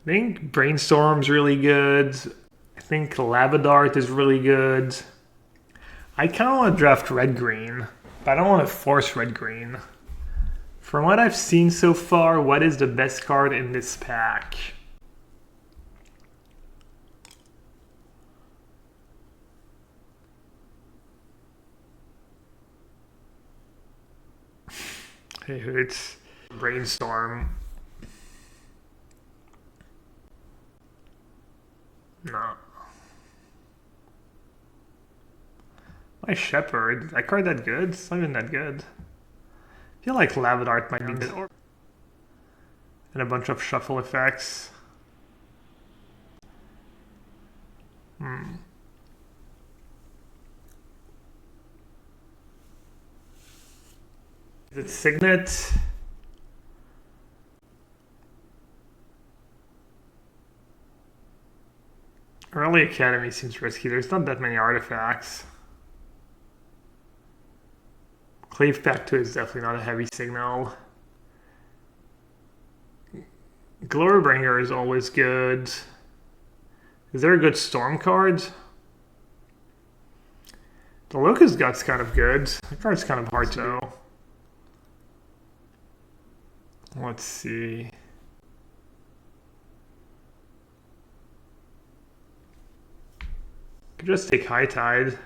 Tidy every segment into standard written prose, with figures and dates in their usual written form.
I think Brainstorm's really good. I think Lavadart is really good. I kind of want to draft red-green, but I don't want to force red-green. From what I've seen so far, what is the best card in this pack? It's Brainstorm. No. My Shepherd. That card that good? It's not even that good. I feel like Lavadart might be good. And a bunch of shuffle effects. Is it Signet? Early Academy seems risky. There's not that many artifacts. Cleave back 2 is definitely not a heavy signal. Glorybringer is always good. Is there a good Storm card? The Locust Gut's kind of good. That card's kind of hard to know. Let's see. Could just take High Tide.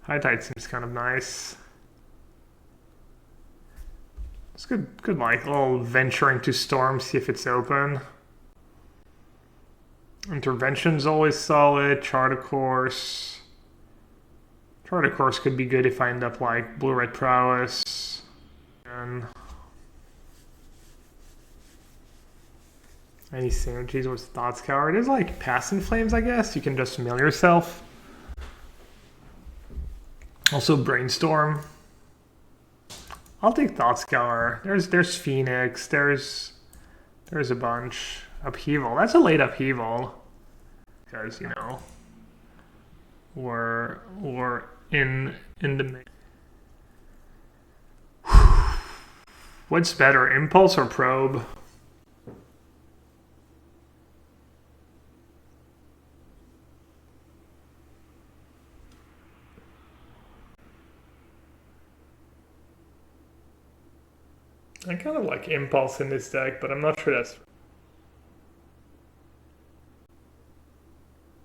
High Tide seems kind of nice. It's good like little venture into Storm, see if it's open. Intervention's always solid. Chart a Course. Chart a Course could be good if I end up like Blue-Red Prowess. And any synergies with Thoughts Cower? It is like Pass in Flames, I guess. You can just mill yourself. Also Brainstorm. I'll take Thoughts Cower. There's Phoenix. There's a bunch. Upheaval. That's a late Upheaval. Because, you know, we're in the mix. What's better, Impulse or Probe? I kind of like Impulse in this deck, but I'm not sure that's...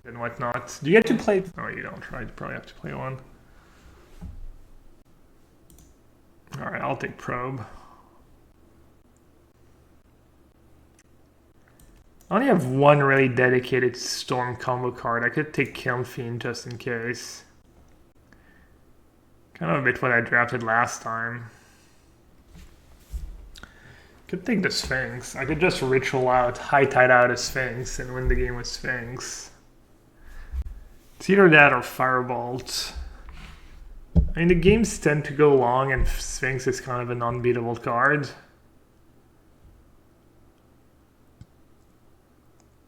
And whatnot. Do you get to play... Oh, you don't. Right? You probably have to play one. Alright, I'll take Probe. I only have one really dedicated Storm combo card. I could take Kiln Fiend just in case. Kind of a bit what I drafted last time. Could take the Sphinx. I could just ritual out, High Tide out a Sphinx and win the game with Sphinx. It's either that or Firebolt. I mean, the games tend to go long and Sphinx is kind of an unbeatable card.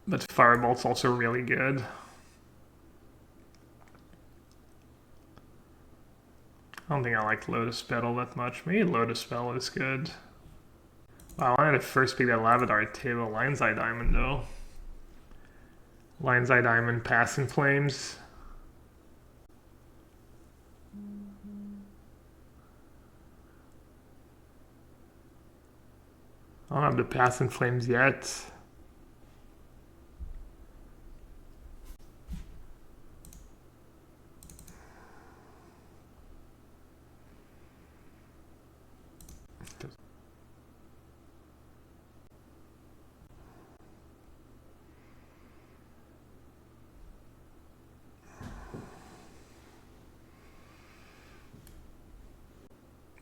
But Firebolt's also really good. I don't think I like Lotus Petal that much. Maybe Lotus Petal is good. Wow, I wanted to first pick that Lavadart table. Lion's Eye Diamond, though. Lion's Eye Diamond, Pass in Flames. I don't have the Pass in Flames yet.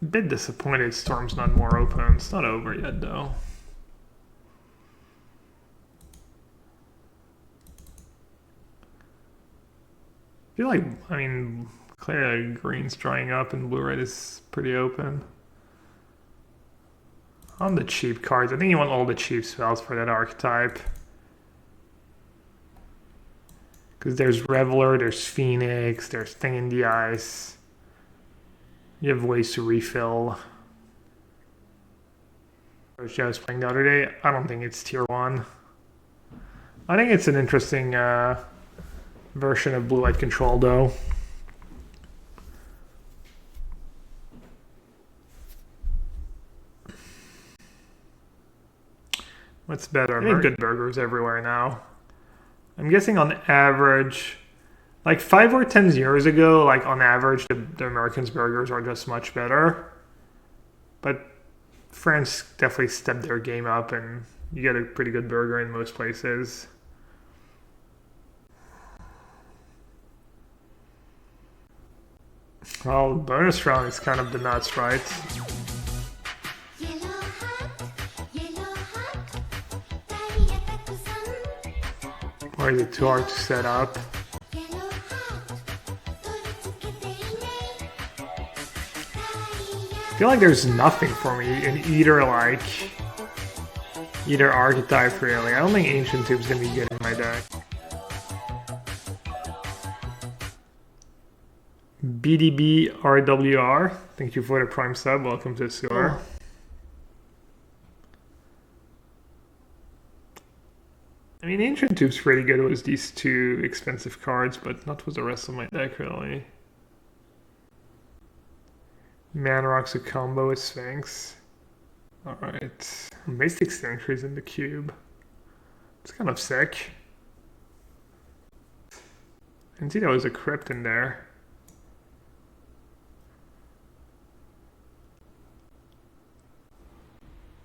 A bit disappointed Storm's not more open. It's not over yet, though. I feel like, I mean, clearly green's drying up and blue-red is pretty open. On the cheap cards, I think you want all the cheap spells for that archetype. Because there's Reveler, there's Phoenix, there's Thing in the Ice. You have ways to refill. which I was playing the other day. I don't think it's tier 1. I think it's an interesting version of blue light control though. What's better? I think good burgers everywhere now. I'm guessing on average, like 5 or 10 years ago, like on average, the Americans' burgers are just much better. But France definitely stepped their game up and you get a pretty good burger in most places. Well, bonus round is kind of the nuts, right? Or is it too hard to set up? I feel like there's nothing for me in either archetype really. I don't think Ancient Tube's gonna be good in my deck. BDB RWR, thank you for the prime sub. Welcome to the sewer. Oh. I mean, Ancient Tube's pretty good with these 2 expensive cards, but not with the rest of my deck, really. Manrock's a combo with Sphinx. Alright. Mystic Sanctuary's in the cube. It's kind of sick. I didn't see there was a crypt in there.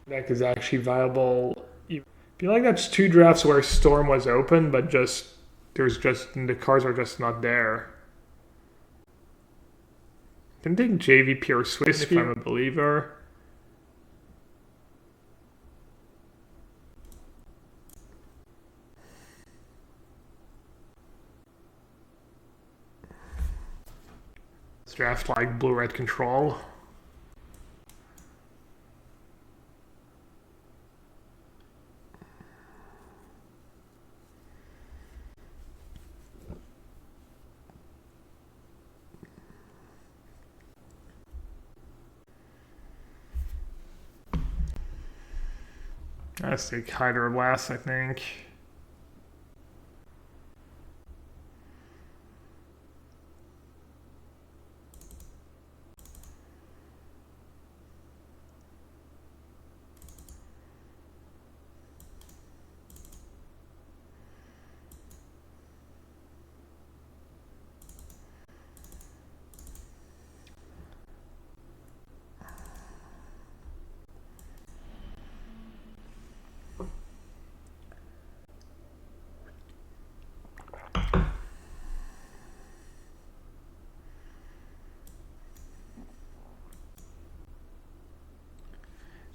Deck is actually viable. I feel like that's 2 drafts where Storm was open, but the cards are just not there. I can take JVP or Swiss if I'm a believer. Let's draft like blue-red control. Let's take Hydroblast, I think.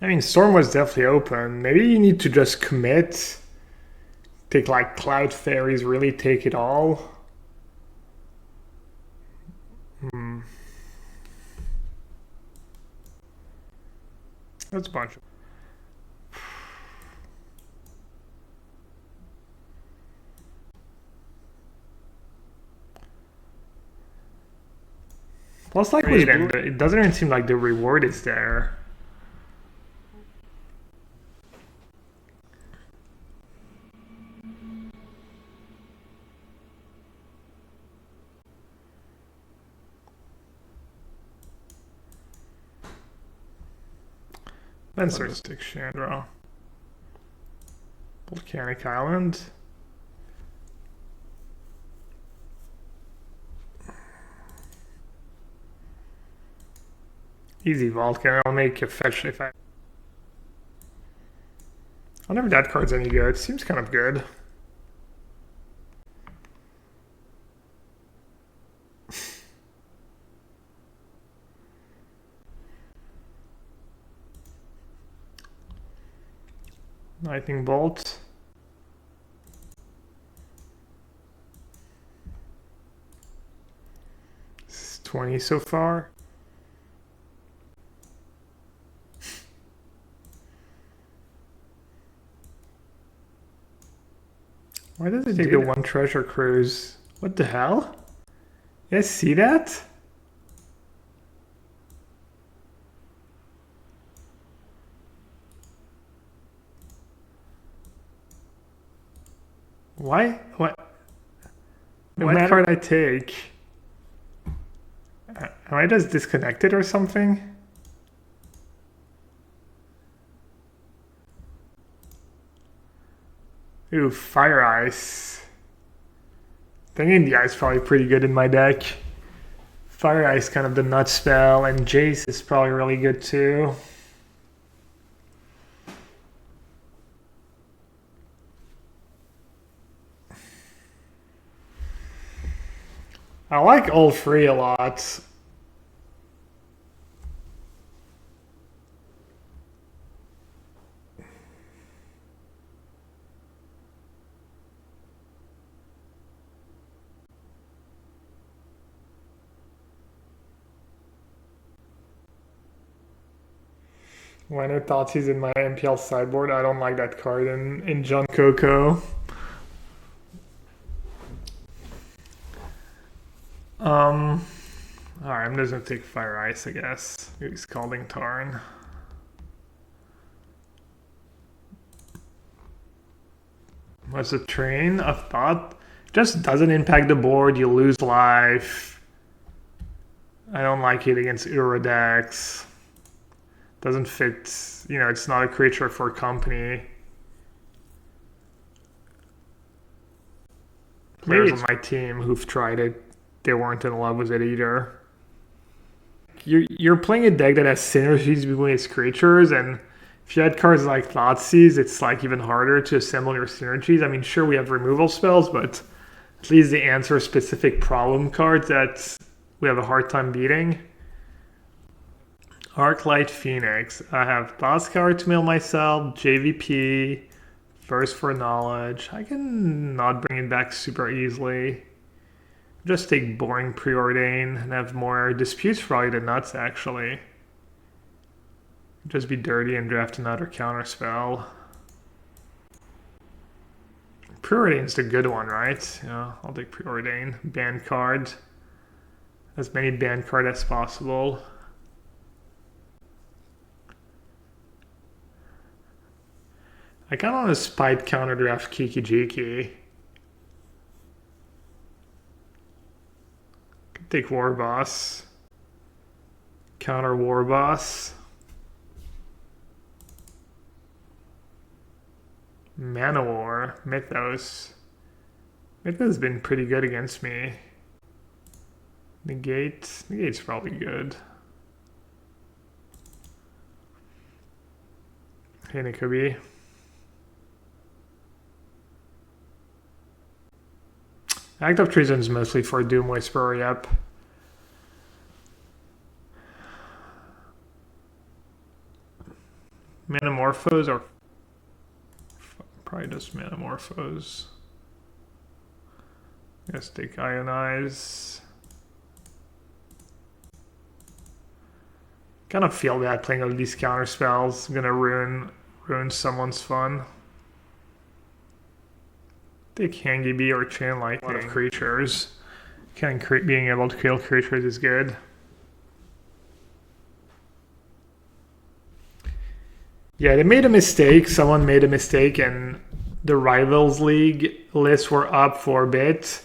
I mean, Storm was definitely open. Maybe you need to just commit. Take like Cloud Fairies, really take it all. That's a bunch of... Plus, like, it doesn't even seem like the reward is there. Then Stick Chandra. Volcanic Island. Easy Vulcan. I'll make a fetch if I... I wonder if that card's any good. It seems kind of good. Lightning Bolt. This is 20 so far. Why does it take the 1 treasure cruise? What the hell? You guys see that? Why? What card I take? Am I just disconnected or something? Ooh, Fire Ice. Thinking the ice probably pretty good in my deck. Fire Ice kind of the nut spell, and Jace is probably really good too. I like all three a lot. When Thoughtseize in my MPL sideboard, I don't like that card in John Coco. Alright, I'm just gonna take Fire Ice, I guess. Maybe Scalding Tarn. What's the train of thought? Just doesn't impact the board, you lose life. I don't like it against Uro decks. Doesn't fit, you know, it's not a creature for company. Players on my team who've tried it, they weren't in love with it either. You're playing a deck that has synergies between its creatures, and if you had cards like Thoughtseize, it's like even harder to assemble your synergies. I mean, sure, we have removal spells, but at least they answer specific problem cards that we have a hard time beating. Arclight Phoenix. I have Thoughtscour to mail myself, JVP, First for Knowledge. I can not bring it back super easily. Just take boring Preordain and have more disputes probably the nuts actually. Just be dirty and draft another counterspell. Preordain's the good one, right? Yeah, I'll take Preordain. Ban card. As many ban card as possible. I kind of want to spite counter draft Kiki Jiki. Take War Boss. Counter War Boss. Manowar. Mythos. Mythos has been pretty good against me. Negate. Negate's probably good. Hey, Nikobi. Act of Treason is mostly for Doom Whisperer, yep. Metamorphose or probably just Metamorphose. Let's take Ionize. Kind of feel bad playing all these counter spells. I'm gonna ruin someone's fun. Take Hangi or Chain Lightning. A lot of creatures. Being able to kill creatures is good. Yeah, they made a mistake. Someone made a mistake, and the Rivals League lists were up for a bit,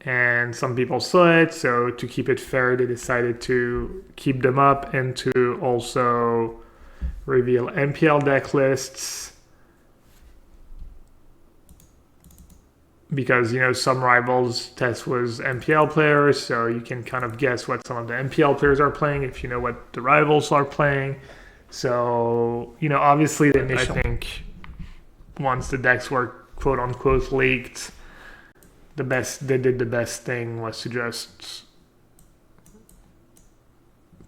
and some people saw it. So to keep it fair, they decided to keep them up and to also reveal MPL deck lists. Because, you know, some Rivals test was MPL players, so you can kind of guess what some of the MPL players are playing if you know what the Rivals are playing. So, you know, obviously I think once the decks were quote-unquote leaked, they did the best thing was to just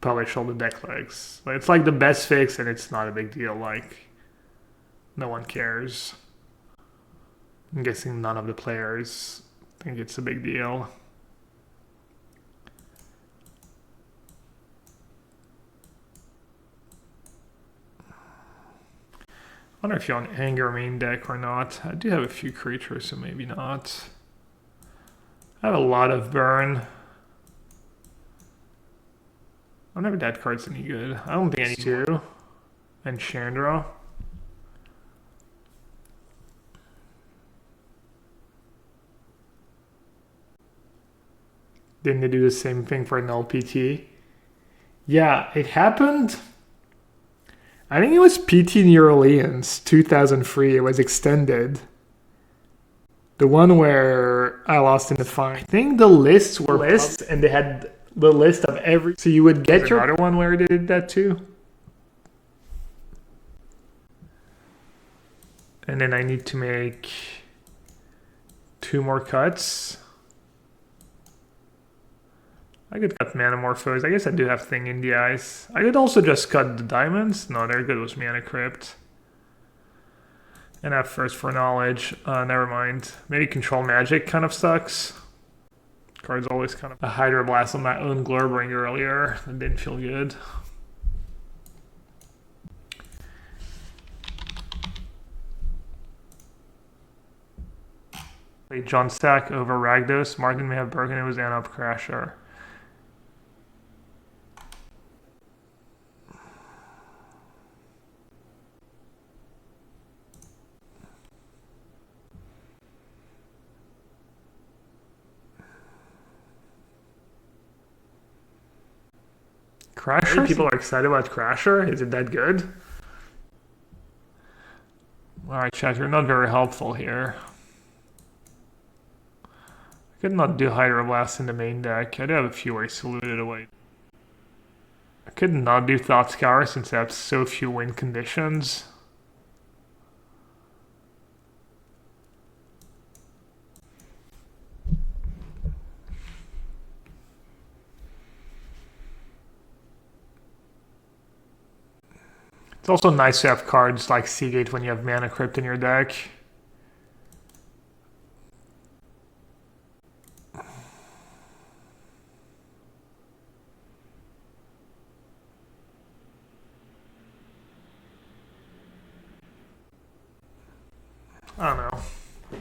publish all the deck legs. It's like the best fix, and it's not a big deal. Like, no one cares. I'm guessing none of the players think it's a big deal. I wonder if you're on Anger main deck or not. I do have a few creatures, so maybe not. I have a lot of Burn. I don't know if that card's any good. I don't think any two. And Chandra. Didn't they do the same thing for an LPT? Yeah, it happened. I think it was PT New Orleans, 2003. It was extended. The one where I lost in the final. I think the lists were lists, and they had the list of every. So you would get your other one where they did that too. And then I need to make 2 more cuts. I could cut Manamorphose. I guess I do have Thing in the Eyes. I could also just cut the diamonds. No, they're good with Mana Crypt. And have First for Knowledge. Never mind. Maybe Control Magic kind of sucks. Card's always kind of a Hydroblast on my own Glorbringer earlier. That didn't feel good. Played John Stack over Ragdos. Martin may have broken it was Anop Crasher. Crasher? People are excited about Crasher. Is it that good? Alright, chat, you're not very helpful here. I could not do Hydroblast in the main deck. I do have a few ways to loot it away. I could not do Thought Scour since I have so few win conditions. It's also nice to have cards like Seagate when you have Mana Crypt in your deck. I don't know.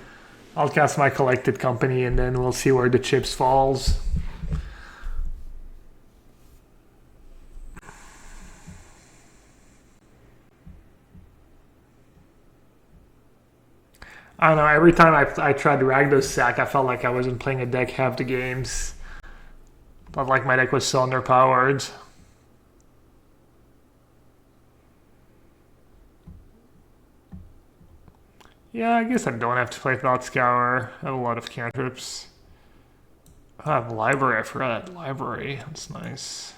I'll cast my Collected Company and then we'll see where the chips falls. I don't know, every time I tried Ragdos Sack, I felt like I wasn't playing a deck half the games. Felt like my deck was so underpowered. Yeah, I guess I don't have to play Thought Scour. I have a lot of cantrips. I have Library, I forgot that Library. That's nice.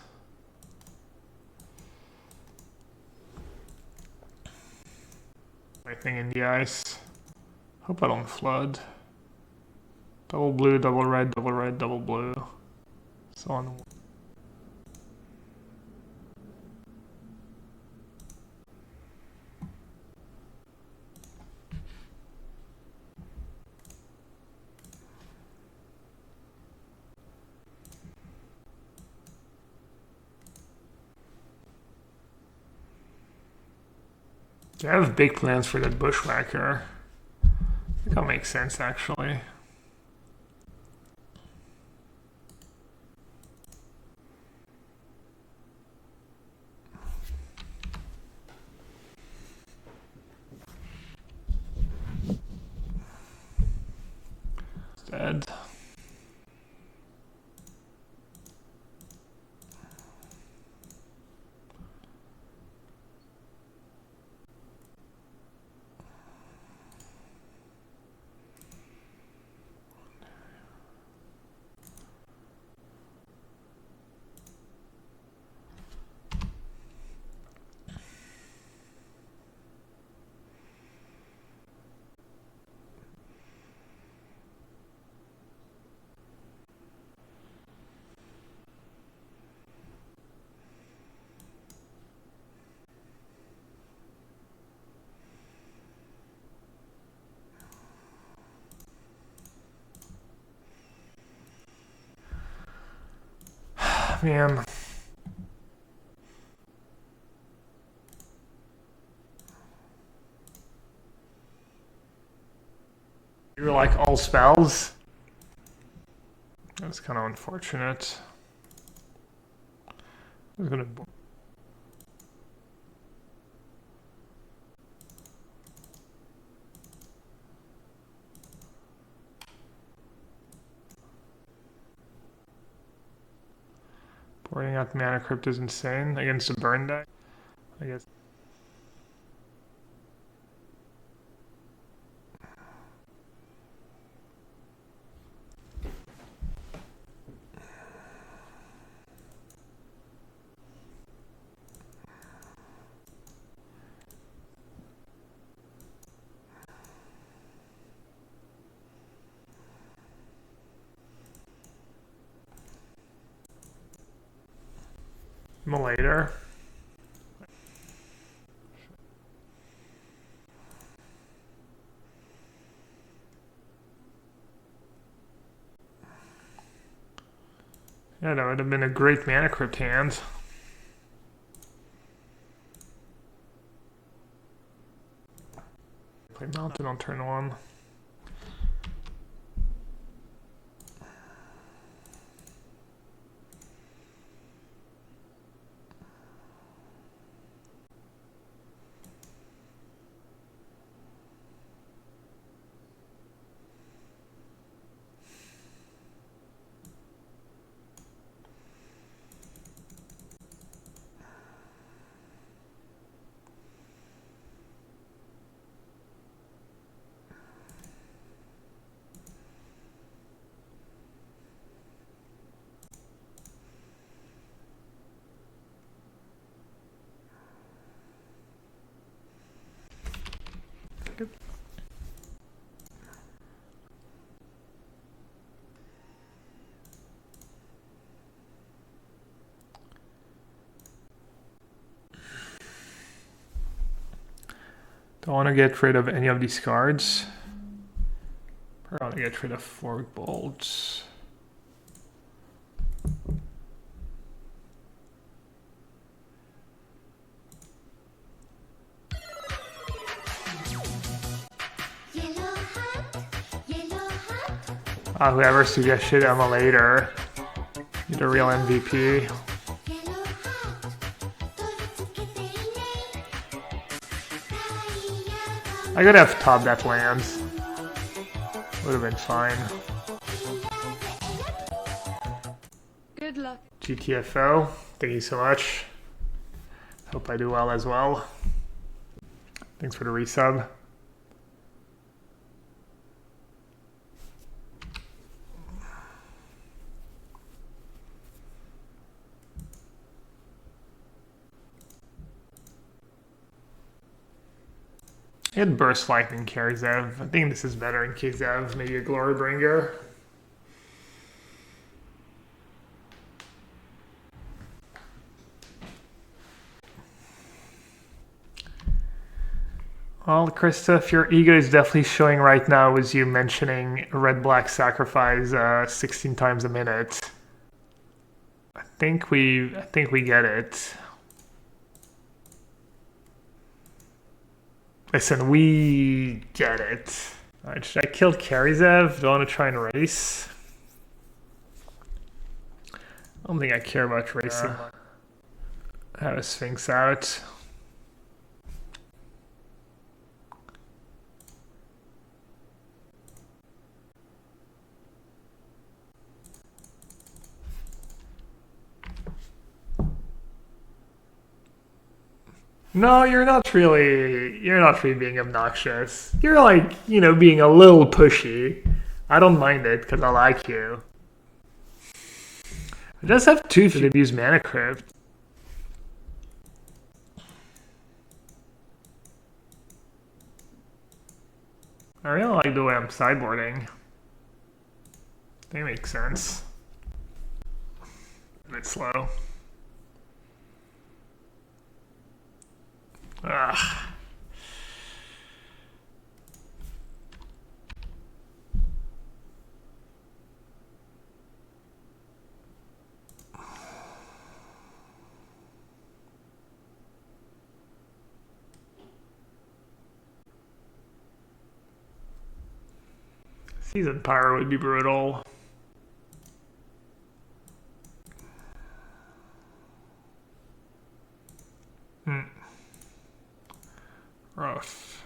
My Thing in the Ice. Hope I don't flood. Double blue, double red, double blue. So on. I have big plans for that Bushwhacker. I think that makes sense actually. Dead. Man. You were like all spells? That's kind of unfortunate. I was gonna... White Mana Crypt is insane against the burn deck, I guess. Later. Yeah, that would have been a great Mana Crypt hand. Play Mountain on turn 1. Don't want to get rid of any of these cards. I want to get rid of Fork Bolts. Whoever suggested Emulator, you're the real MVP. I could have topped that land. Would have been fine. Good luck. GTFO, thank you so much. Hope I do well as well. Thanks for the resub. I had Burst Lightning Kherzev. I think this is better in Kherzev. Maybe a Glorybringer. Well, Christoph, your ego is definitely showing right now with you mentioning red-black sacrifice 16 times a minute. I think we get it. Listen, we get it. Alright, should I kill Kherzev? Do I want to try and race? I don't think I care about racing. Have a Sphinx out. No, you're not really being obnoxious. You're like, being a little pushy. I don't mind it because I like you. I just have two to abuse Mana Crypt. I really like the way I'm sideboarding. That makes sense. A bit slow. Ah. Seasoned Pyro would be brutal. Rough.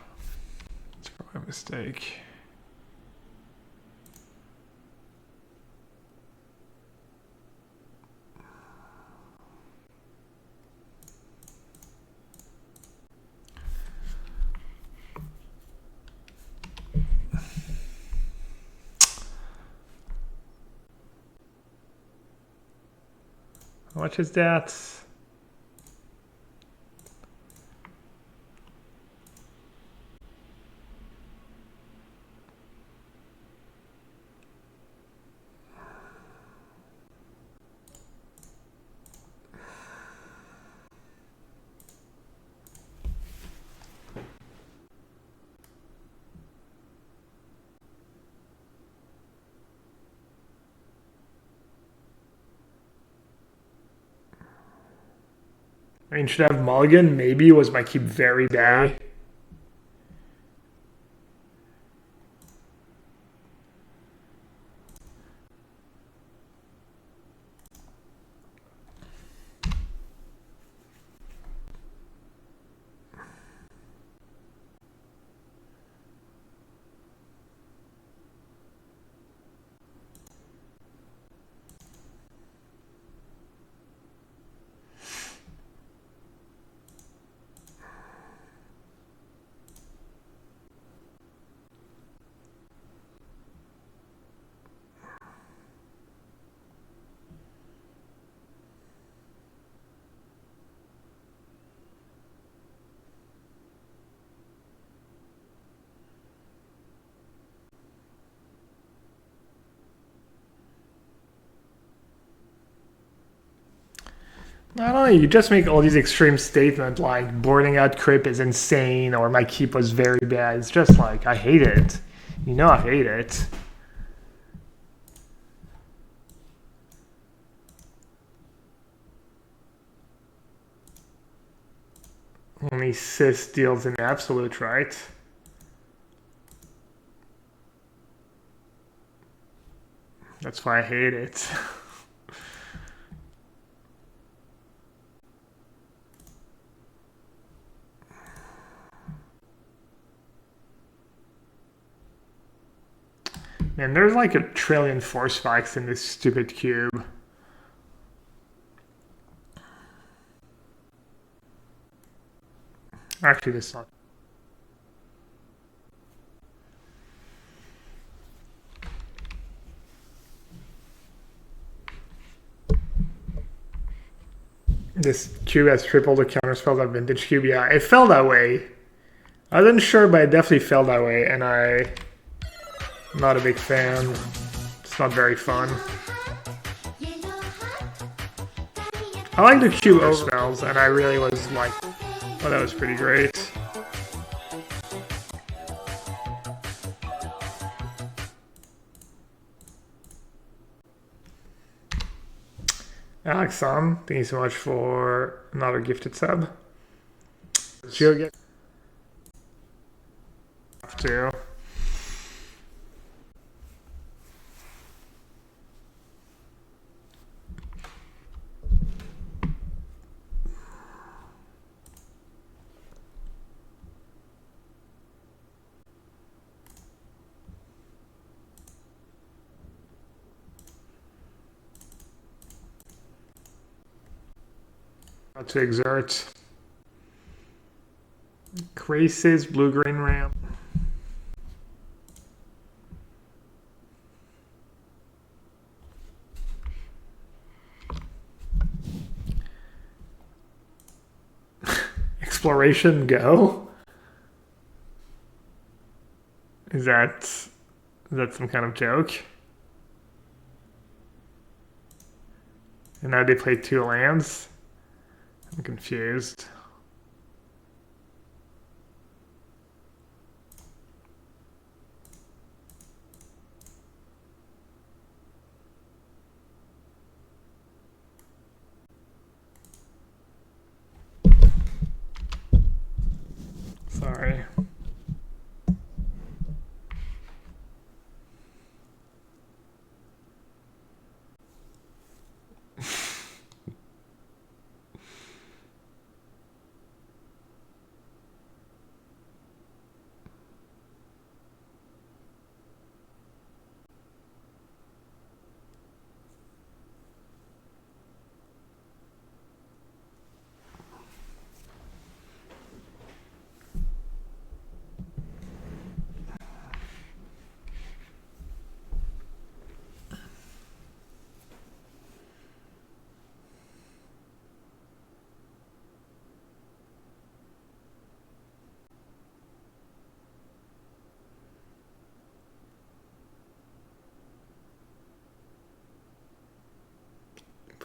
It's probably a mistake. How much is that? I mean, should I have mulligan? Maybe. Was my keep very bad? Not only you just make all these extreme statements like boarding out Crip is insane or my keep was very bad. It's just like I hate it. You know I hate it. Only cis deals in absolute, right? That's why I hate it. Man, there's like a trillion force spikes in this stupid cube. Actually, this one. This cube has triple the counter spells of Vintage Cube. Yeah, it felt that way. I wasn't sure, but it definitely felt that way, and I'm not a big fan. It's not very fun. I like the cube over spells, and I really was like, oh, that was pretty great. Alex thank you so much for another gifted sub. She'll get to. To exert. Grace's blue-green ramp. Exploration go? Is that some kind of joke? And now they play 2 lands? I'm confused. Sorry.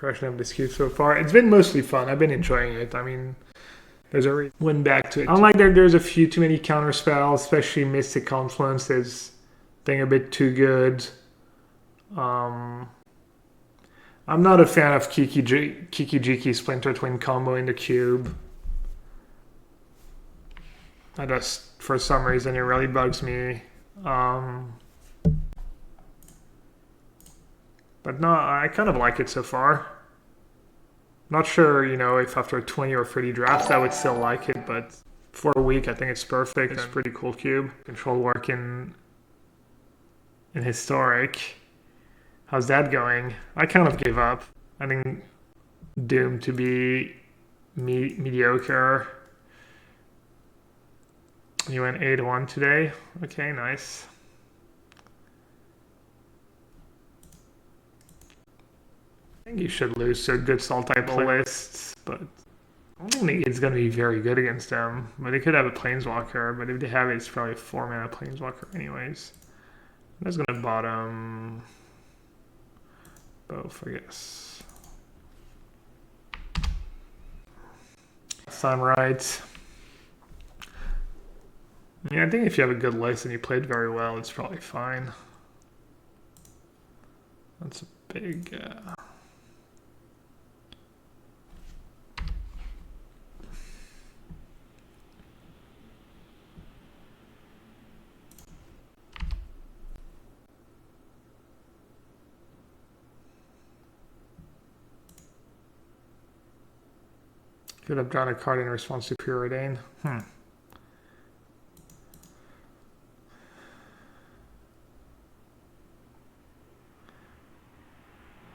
impression of this cube so far. It's been mostly fun. I've been enjoying it. I mean, there's a went back to it. Unlike that, there's a few too many counter spells, especially Mystic Confluence is being a bit too good. I'm not a fan of Kiki Jiki Splinter Twin combo in the cube. I just, for some reason, it really bugs me. But no, I kind of like it so far. Not sure, you know, if after 20 or 30 drafts I would still like it, but for a week I think it's perfect. It's a pretty cool cube. Control work in Historic. How's that going? I kind of gave up. I think doomed to be mediocre. You went 8-1 today. Okay, nice. I think you should lose to a good Salt type lists, but I don't think it's going to be very good against them. But they could have a Planeswalker, but if they have it, it's probably a 4-mana Planeswalker anyways. I'm just going to bottom both, I guess. Sound right. Yeah, I think if you have a good list and you played very well, it's probably fine. That's a big... Could have drawn a card in response to Preordain.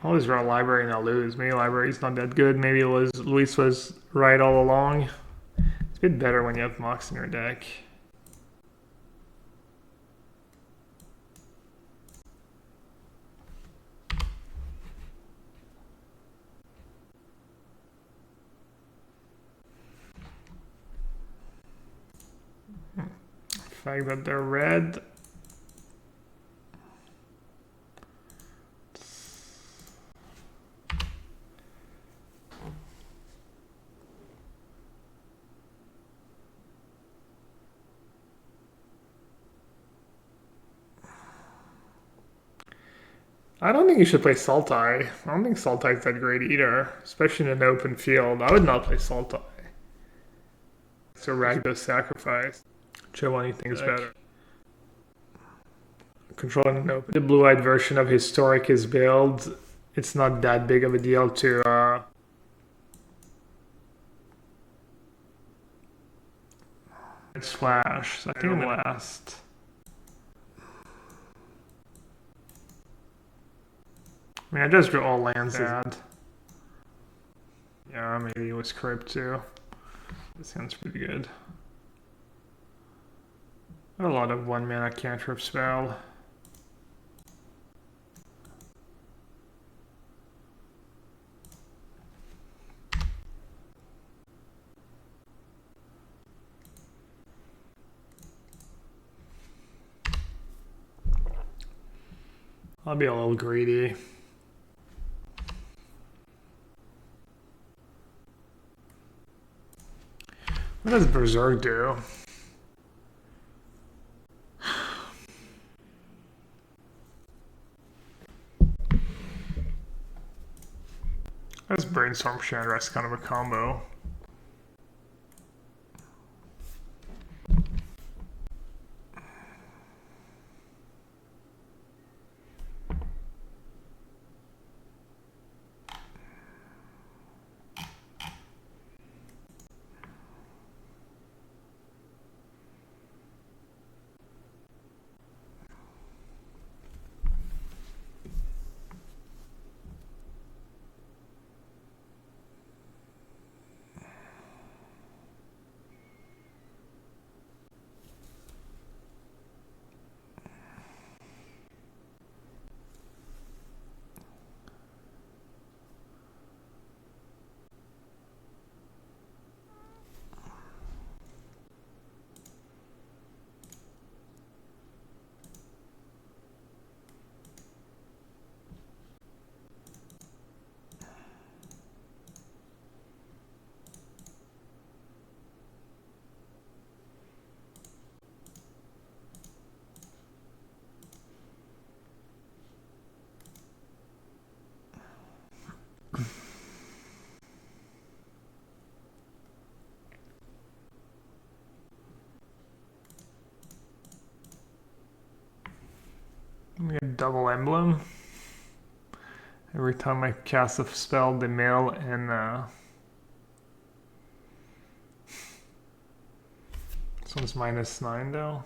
Always draw a library and I'll lose. Maybe library's not that good. Maybe Luis was right all along. It's a bit better when you have Mox in your deck. The fact that they're red. I don't think you should play Sultai. I don't think Sultai's that great either, especially in an open field. I would not play Sultai. So Rakdos Sacrifice. Which one do you think is better? Controlling an open. The blue-eyed version of Historic is build. It's not that big of a deal to... It's Flash, so I think I'm last. I mean, I just drew all lands bad. Yeah, maybe it was Crypt too. This sounds pretty good. A lot of 1-mana cantrip spell. I'll be a little greedy. What does Berserk do? That's Brainstorm Chandra, kind of a combo. get double emblem. Every time I cast a spell, the mill and this one's -9 though.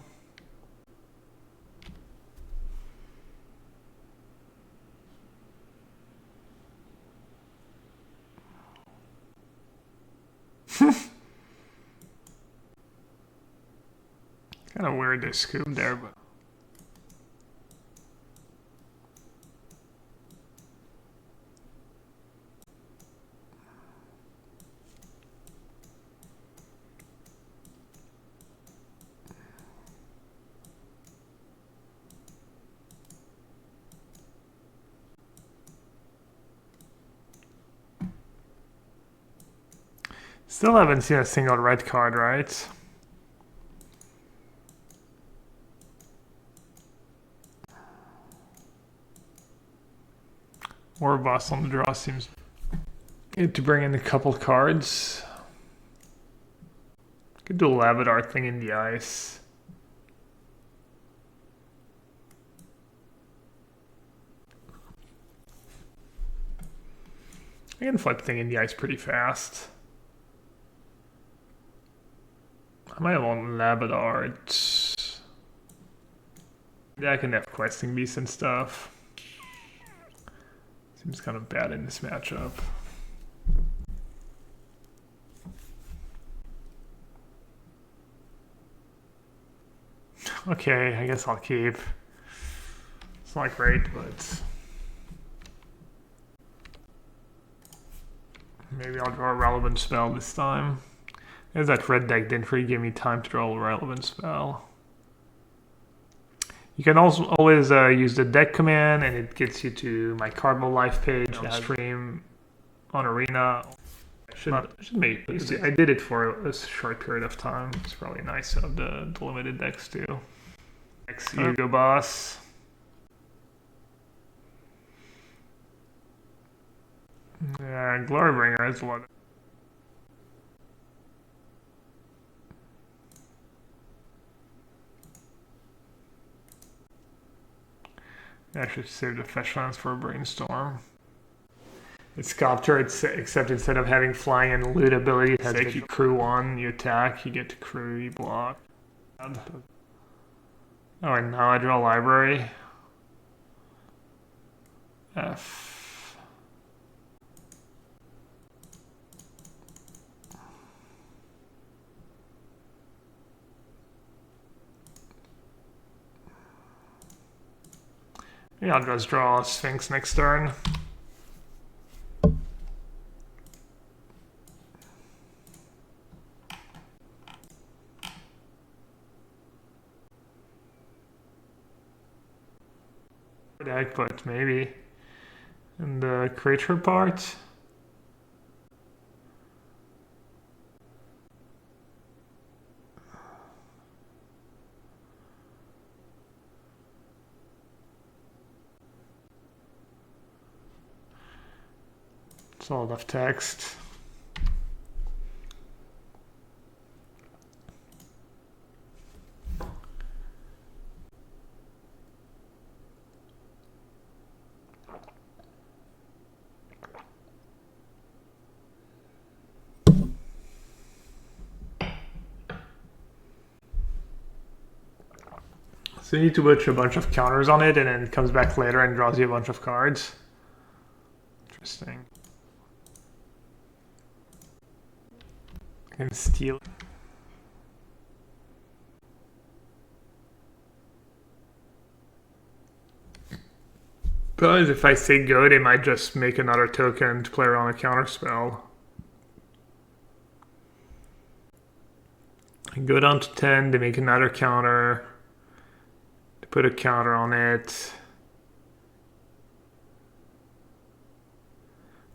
Kind of weird they scooped there, but still haven't seen a single red card, right? Or boss on the draw seems good to bring in a couple cards. Could do a Lavadar thing in the ice. I can flip thing in the ice pretty fast. I might have on Labrador. Yeah, I can have questing beasts and stuff. Seems kind of bad in this matchup. Okay, I guess I'll keep. It's not great, but maybe I'll draw a relevant spell this time. As that red deck didn't really give me time to draw a relevant spell. You can also always use the deck command, and it gets you to my Cardinal Life page on stream on Arena. I did it for a short period of time. It's probably nice to have the limited decks too. Next, you go, boss. Yeah, Glorybringer has a lot. I should save the fetch lands for a brainstorm. It's Sculptor, except instead of having flying and loot ability, it has if you crew 1, you attack, you get to crew, you block. Oh, and now I draw a library. F. Yeah, I'll just draw a Sphinx next turn. Deck, but maybe. And the creature part. It's all enough text. So you need to put a bunch of counters on it, and then it comes back later and draws you a bunch of cards. Interesting. I can steal. But if I say go, they might just make another token to play around a counter spell. I go down to 10, they make another counter. Put a counter on it.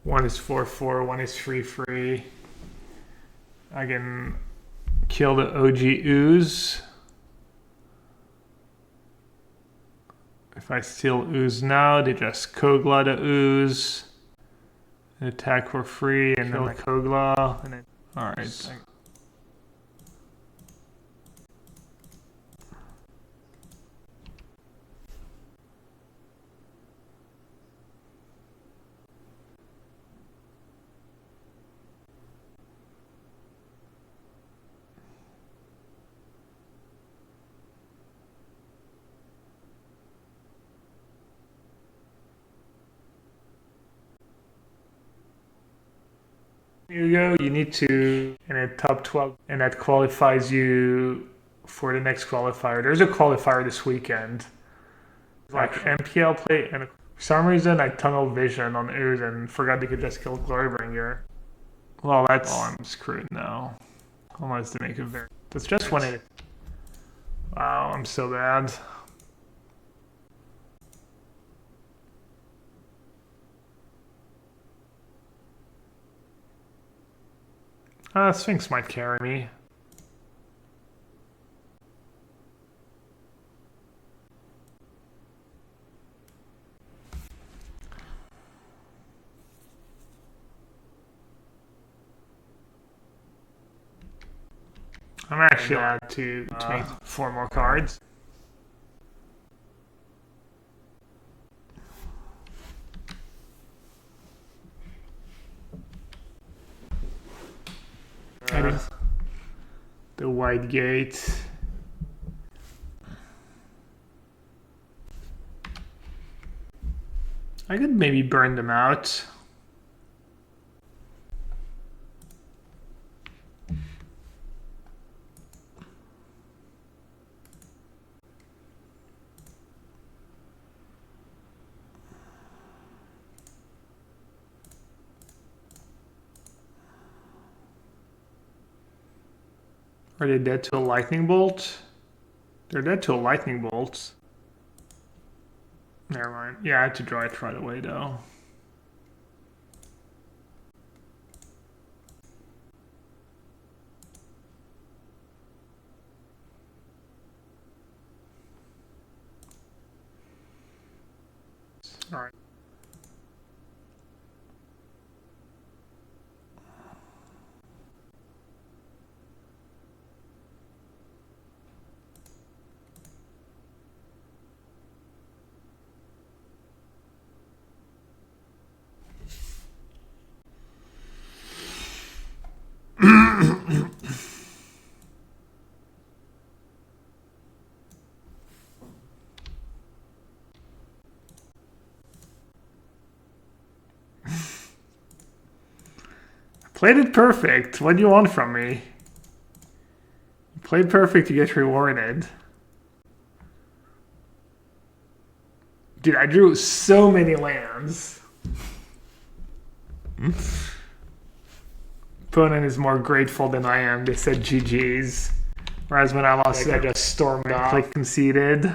One is 4/4, one is 3/3. I can kill the OG ooze. If I steal ooze now, they just Kogla the ooze. And attack for free, and then the Kogla. And then, alright. MTGO, you need to in a top 12, and that qualifies you for the next qualifier. There's a qualifier this weekend, like MPL play, and for some reason I tunnel vision on Ooze and forgot they could just kill Glorybringer. Well, that's I'm screwed now. Almost to make it very. That's just when it. Wow, I'm so bad. Sphinx might carry me. I'm actually allowed to make 4 more cards. The white gate. I could maybe burn them out. Are they dead to a lightning bolt? They're dead to a lightning bolt. Never mind. Yeah, I had to draw it right away though. All right. Played it perfect. What do you want from me? You played perfect to get rewarded. Dude, I drew so many lands. Opponent is more grateful than I am. They said GG's. Whereas when I lost, I just stormed off. Like conceded.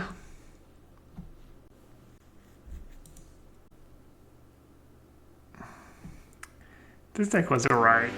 This deck was alright.